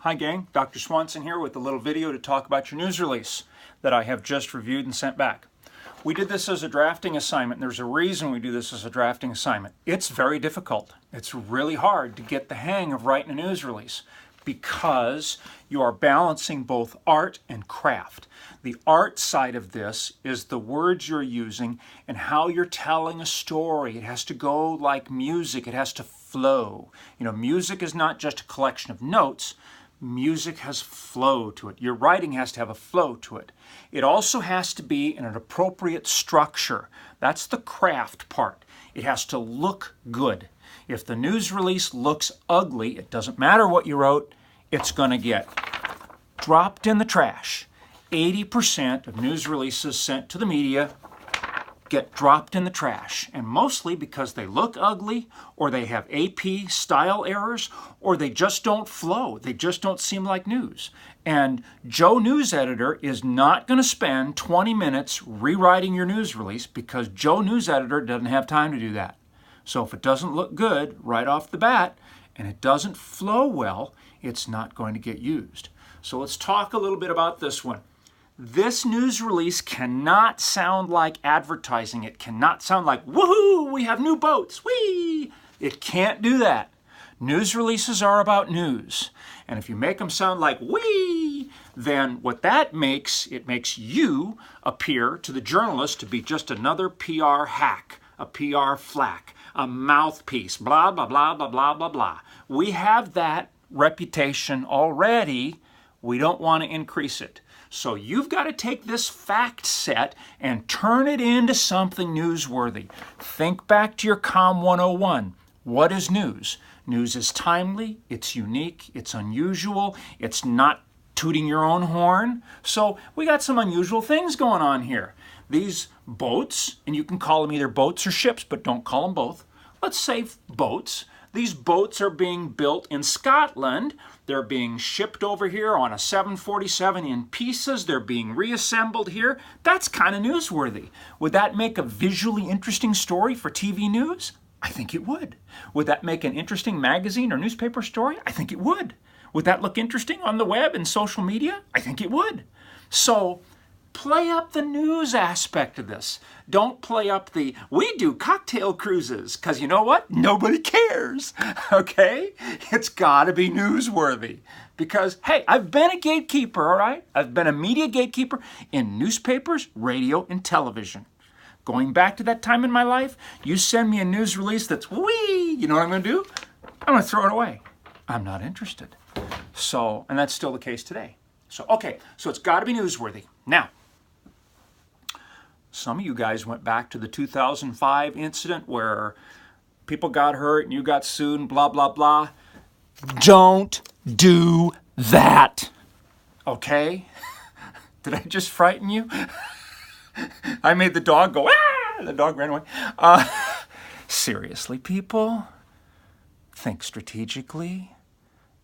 Hi gang, Dr. Swanson here with a little video to talk about your news release that I have just reviewed and sent back. We did this as a drafting assignment, and there's a reason we do this as a drafting assignment. It's very difficult. It's really hard to get the hang of writing a news release because you are balancing both art and craft. The art side of this is the words you're using and how you're telling a story. It has to go like music. It has to flow. You know, music is not just a collection of notes. Music has flow to it. Your writing has to have a flow to it. It also has to be in an appropriate structure. That's the craft part. It has to look good. If the news release looks ugly, it doesn't matter what you wrote, it's going to get dropped in the trash. 80% of news releases sent to the media get dropped in the trash, and mostly because they look ugly, or they have AP style errors, or they just don't flow. They just don't seem like news. And Joe News Editor is not going to spend 20 minutes rewriting your news release because Joe News Editor doesn't have time to do that. So if it doesn't look good right off the bat, and it doesn't flow well, it's not going to get used. So let's talk a little bit about this one. This news release cannot sound like advertising. It cannot sound like, woohoo, we have new boats, whee! It can't do that. News releases are about news. And if you make them sound like whee, then what that makes, it makes you appear to the journalist to be just another PR hack, a PR flack, a mouthpiece, blah, blah, blah, blah, blah, blah, blah. We have that reputation already. We don't want to increase it. So you've got to take this fact set and turn it into something newsworthy. Think back to your COMM 101. What is news? News is timely, it's unique, it's unusual, it's not tooting your own horn. So we got some unusual things going on here. These boats, and you can call them either boats or ships, but don't call them both. Let's say boats. These boats are being built in Scotland. They're being shipped over here on a 747 in pieces. They're being reassembled here. That's kind of newsworthy. Would that make a visually interesting story for TV news? I think it would. Would that make an interesting magazine or newspaper story? I think it would. Would that look interesting on the web and social media? I think it would. So play up the news aspect of this. Don't play up the, we do cocktail cruises, because you know what? Nobody cares, okay? It's got to be newsworthy. Because, hey, I've been a gatekeeper, all right? I've been a media gatekeeper in newspapers, radio, and television. Going back to that time in my life, you send me a news release that's wee, you know what I'm going to do? I'm going to throw it away. I'm not interested. So, and that's still the case today. So, okay, so it's got to be newsworthy. Now, some of you guys went back to the 2005 incident where people got hurt and you got sued and blah, blah, blah. Don't do that, okay? Did I just frighten you? I made the dog go, ah! The dog ran away. Seriously, people, think strategically.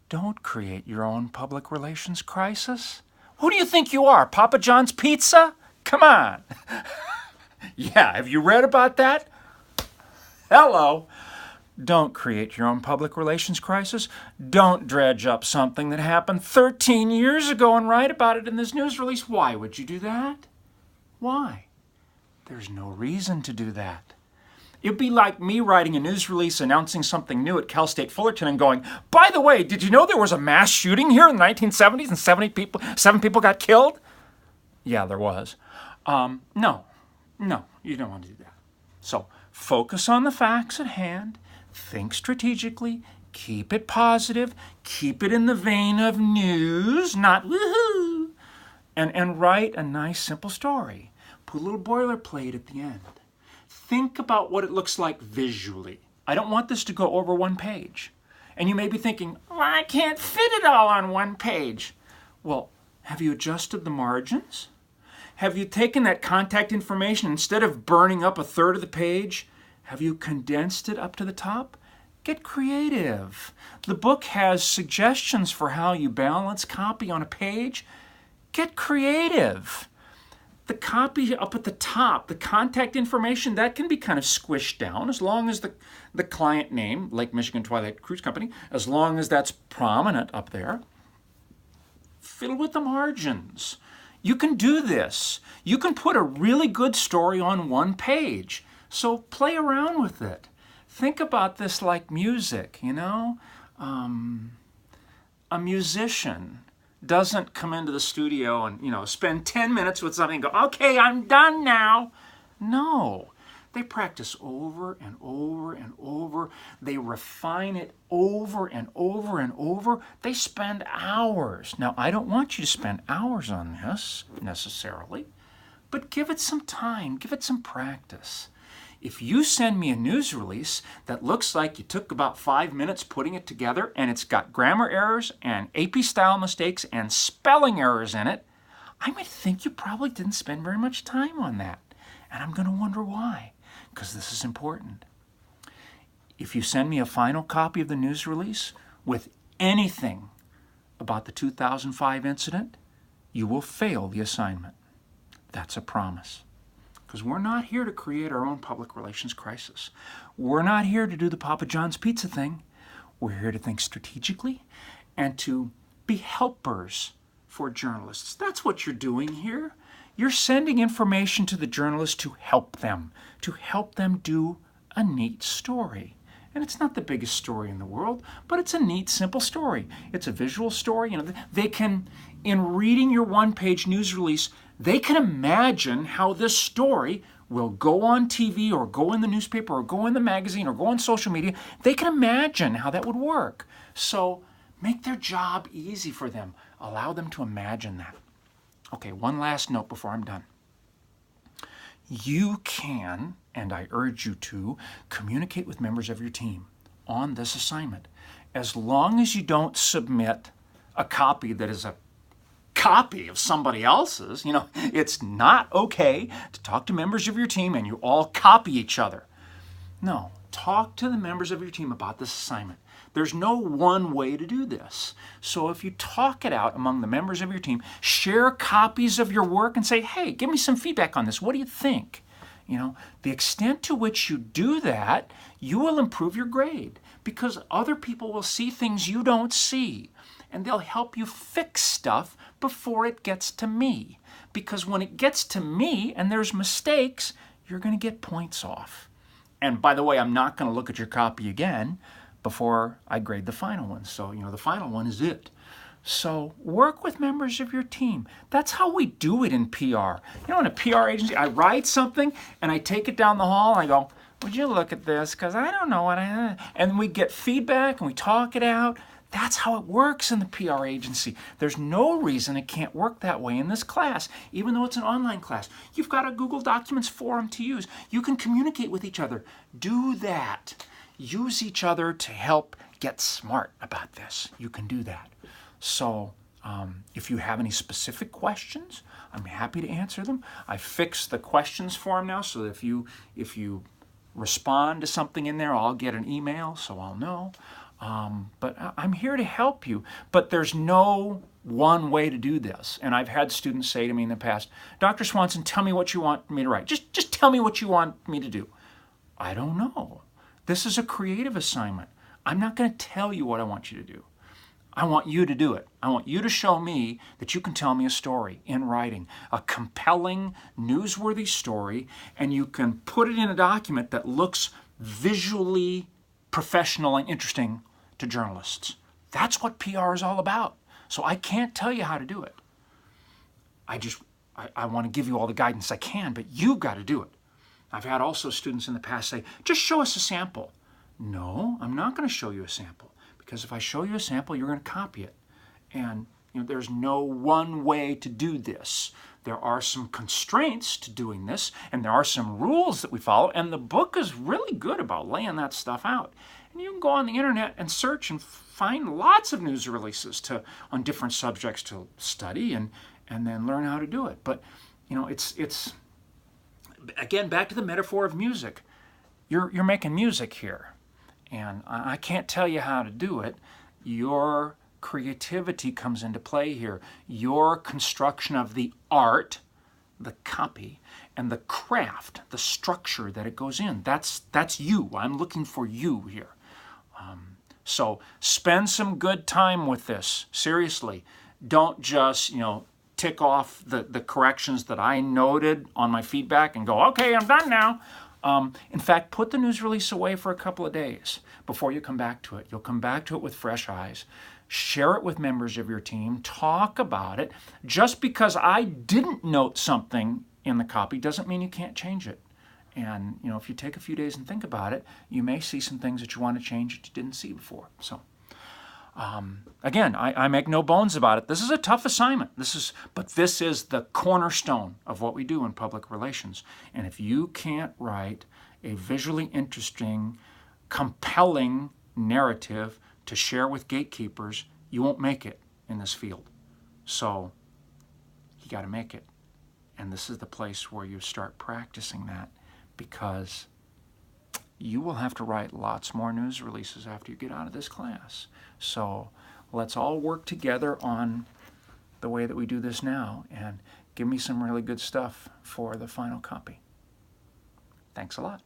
Don't create your own public relations crisis. Who do you think you are, Papa John's Pizza? Come on. Yeah, have you read about that? Hello. Don't create your own public relations crisis. Don't dredge up something that happened 13 years ago and write about it in this news release. Why would you do that? Why? There's no reason to do that. It'd be like me writing a news release announcing something new at Cal State Fullerton and going, by the way, did you know there was a mass shooting here in the 1970s and 7 people got killed? Yeah, there was. No, you don't want to do that. So focus on the facts at hand, think strategically, keep it positive, keep it in the vein of news, not woohoo, and write a nice simple story. Put a little boilerplate at the end. Think about what it looks like visually. I don't want this to go over one page. And you may be thinking, well, I can't fit it all on one page. Well, have you adjusted the margins? Have you taken that contact information, instead of burning up a third of the page, have you condensed it up to the top? Get creative. The book has suggestions for how you balance copy on a page. Get creative. The copy up at the top, the contact information, that can be kind of squished down as long as the client name, Lake Michigan Twilight Cruise Company, as long as that's prominent up there. fiddle with the margins. You can do this. You can put a really good story on one page. So play around with it. Think about this like music, you know? A musician doesn't come into the studio and, spend 10 minutes with something and go, okay, I'm done now. No. They practice over and over and over. They refine it over and over and over. They spend hours. Now, I don't want you to spend hours on this necessarily, but give it some time. Give it some practice. If you send me a news release that looks like you took about 5 minutes putting it together and it's got grammar errors and AP style mistakes and spelling errors in it, I might think you probably didn't spend very much time on that. And I'm going to wonder why, because this is important. If you send me a final copy of the news release with anything about the 2005 incident, you will fail the assignment. That's a promise. Because we're not here to create our own public relations crisis. We're not here to do the Papa John's pizza thing. We're here to think strategically and to be helpers for journalists. That's what you're doing here. You're sending information to the journalists to help them do a neat story. And it's not the biggest story in the world, but it's a neat, simple story. It's a visual story. They can, in reading your one-page news release, they can imagine how this story will go on TV or go in the newspaper or go in the magazine or go on social media. They can imagine how that would work. So make their job easy for them. Allow them to imagine that. Okay, one last note before I'm done. You can, and I urge you to, communicate with members of your team on this assignment, as long as you don't submit a copy that is a copy of somebody else's. It's not okay to talk to members of your team and you all copy each other. No, talk to the members of your team about this assignment. There's no one way to do this. So if you talk it out among the members of your team, share copies of your work and say, hey, give me some feedback on this. What do you think? The extent to which you do that, you will improve your grade because other people will see things you don't see. And they'll help you fix stuff before it gets to me. Because when it gets to me and there's mistakes, you're going to get points off. And by the way, I'm not going to look at your copy again before I grade the final one. So, the final one is it. So work with members of your team. That's how we do it in PR. In a PR agency, I write something and I take it down the hall and I go, would you look at this? Because I don't know what and we get feedback and we talk it out. That's how it works in the PR agency. There's no reason it can't work that way in this class, even though it's an online class. You've got a Google Documents forum to use. You can communicate with each other. Do that. Use each other to help get smart about this. You can do that. So if you have any specific questions, I'm happy to answer them. I fixed the questions form now, so that if you respond to something in there, I'll get an email, so I'll know. But I'm here to help you. But there's no one way to do this. And I've had students say to me in the past, Dr. Swanson, tell me what you want me to write. Just tell me what you want me to do. I don't know. This is a creative assignment. I'm not going to tell you what I want you to do. I want you to do it. I want you to show me that you can tell me a story in writing, a compelling, newsworthy story, and you can put it in a document that looks visually professional and interesting to journalists. That's what PR is all about. So I can't tell you how to do it. I want to give you all the guidance I can, but you've got to do it. I've had also students in the past say, just show us a sample. No, I'm not going to show you a sample, because if I show you a sample, you're going to copy it. And there's no one way to do this. There are some constraints to doing this, and there are some rules that we follow, and the book is really good about laying that stuff out. And you can go on the internet and search and find lots of news releases on different subjects to study and then learn how to do it. But it's again, back to the metaphor of music. You're making music here, and I can't tell you how to do it. Your creativity comes into play here. Your construction of the art, the copy, and the craft, the structure that it goes in. That's you. I'm looking for you here. So spend some good time with this. Seriously. Don't just, tick off the corrections that I noted on my feedback and go, okay, I'm done now. In fact, put the news release away for a couple of days before you come back to it. You'll come back to it with fresh eyes. Share it with members of your team. Talk about it. Just because I didn't note something in the copy doesn't mean you can't change it. And, if you take a few days and think about it, you may see some things that you want to change that you didn't see before. So, again, I make no bones about it. This is a tough assignment. But this is the cornerstone of what we do in public relations. And if you can't write a visually interesting, compelling narrative to share with gatekeepers, you won't make it in this field. So you got to make it. And this is the place where you start practicing that, because you will have to write lots more news releases after you get out of this class. So let's all work together on the way that we do this now, and give me some really good stuff for the final copy. Thanks a lot.